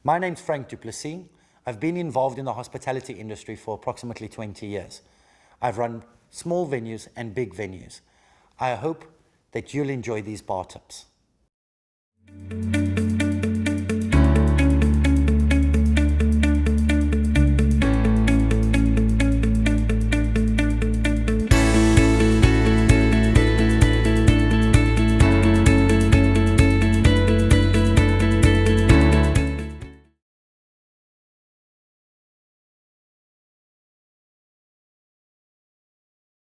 My name's Frank Duplessis. I've been involved in the hospitality industry for approximately 20 years. I've run small venues and big venues. I hope that you'll enjoy these bar tips.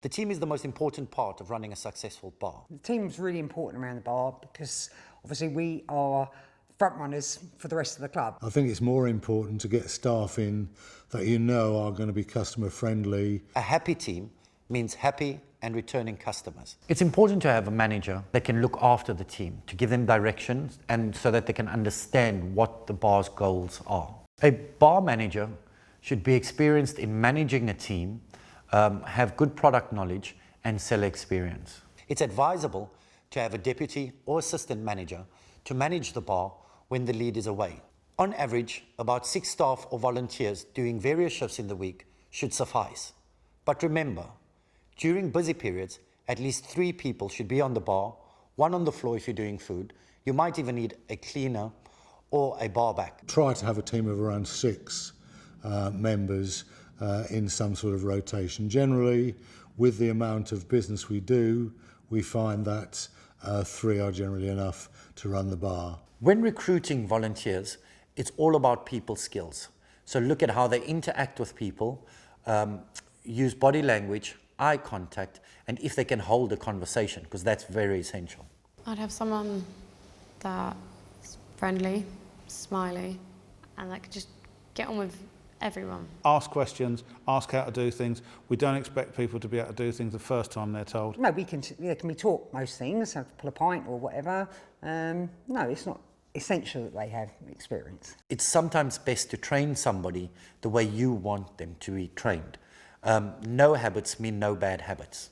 The team is the most important part of running a successful bar. The team's really important around the bar because obviously we are front runners for the rest of the club. I think it's more important to get staff in that you know are going to be customer friendly. A happy team means happy and returning customers. It's important to have a manager that can look after the team, to give them directions and so that they can understand what the bar's goals are. A bar manager should be experienced in managing a team, have good product knowledge and seller experience. It's advisable to have a deputy or assistant manager to manage the bar when the lead is away. On average, about 6 staff or volunteers doing various shifts in the week should suffice. But remember, during busy periods, at least 3 people should be on the bar, 1 on the floor if you're doing food. You might even need a cleaner or a bar back. Try to have a team of around 6 members in some sort of rotation. Generally, with the amount of business we do, we find that 3 are generally enough to run the bar. When recruiting volunteers, it's all about people skills. So look at how they interact with people, use body language, eye contact, and if they can hold a conversation, because that's very essential. I'd have someone that's friendly, smiley, and that could just get on with everyone. Ask questions, ask how to do things. We don't expect people to be able to do things the first time they're told. No, can we taught most things, have to pull a pint or whatever. No, it's not essential that they have experience. It's sometimes best to train somebody the way you want them to be trained. No habits mean no bad habits.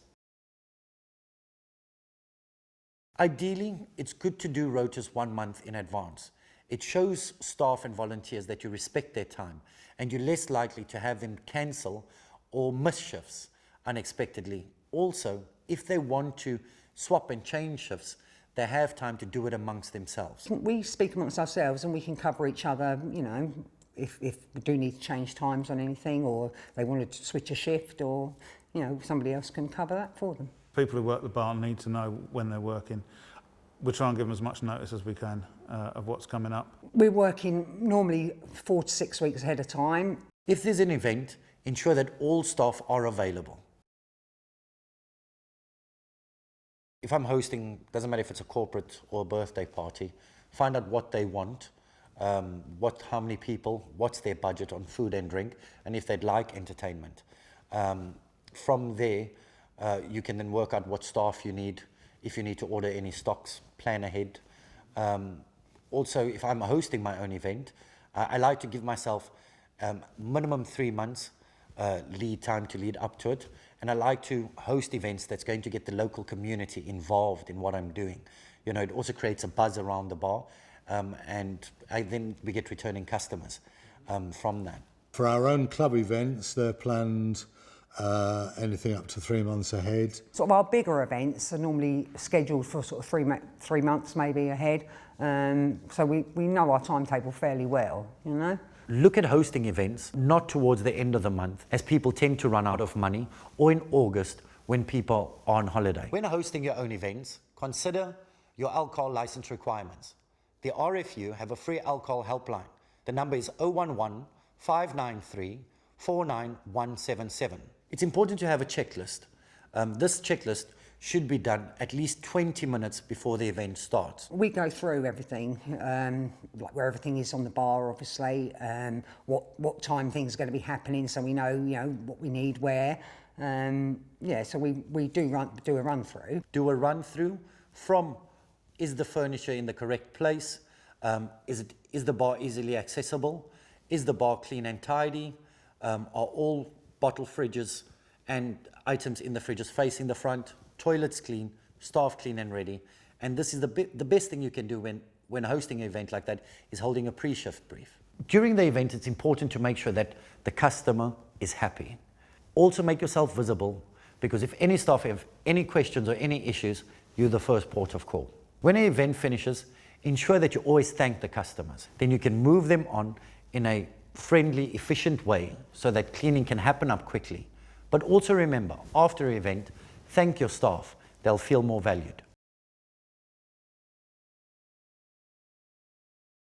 Ideally, it's good to do rotas 1 month in advance. It shows staff and volunteers that you respect their time and you're less likely to have them cancel or miss shifts unexpectedly. Also, if they want to swap and change shifts, they have time to do it amongst themselves. We speak amongst ourselves and we can cover each other, you know, if we do need to change times on anything or they wanted to switch a shift or, you know, somebody else can cover that for them. People who work the bar need to know when they're working. We try and give them as much notice as we can of what's coming up. We're working normally 4 to 6 weeks ahead of time. If there's an event, ensure that all staff are available. If I'm hosting, doesn't matter if it's a corporate or a birthday party, find out what they want, how many people, what's their budget on food and drink, and if they'd like entertainment. From there, you can then work out what staff you need, if you need to order any stocks, plan ahead. Also, if I'm hosting my own event, I like to give myself minimum 3 months lead time to lead up to it. And I like to host events that's going to get the local community involved in what I'm doing. You know, it also creates a buzz around the bar and then we get returning customers from that. For our own club events, they're planned anything up to 3 months ahead. Sort of our bigger events are normally scheduled for sort of 3 months maybe ahead. So we know our timetable fairly well, you know. Look at hosting events not towards the end of the month, as people tend to run out of money, or in August when people are on holiday. When hosting your own events, consider your alcohol license requirements. The RFU have a free alcohol helpline. The number is 011 593 49177. It's important to have a checklist. This checklist should be done at least 20 minutes before the event starts. We go through everything, like where everything is on the bar, obviously, what time things are going to be happening, so we know, you know, what we need where. Yeah, so we do a run through. Do a run through from, is the furniture in the correct place? Is the bar easily accessible? Is the bar clean and tidy? Are all bottle fridges and items in the fridges facing the front? Toilets clean, staff clean and ready. And this is the best thing you can do when hosting an event like that, is holding a pre-shift brief. During the event, it's important to make sure that the customer is happy. Also make yourself visible, because if any staff have any questions or any issues, you're the first port of call. When an event finishes, ensure that you always thank the customers. Then you can move them on in a friendly, efficient way so that cleaning can happen up quickly. But also remember, after an event, thank your staff. They'll feel more valued.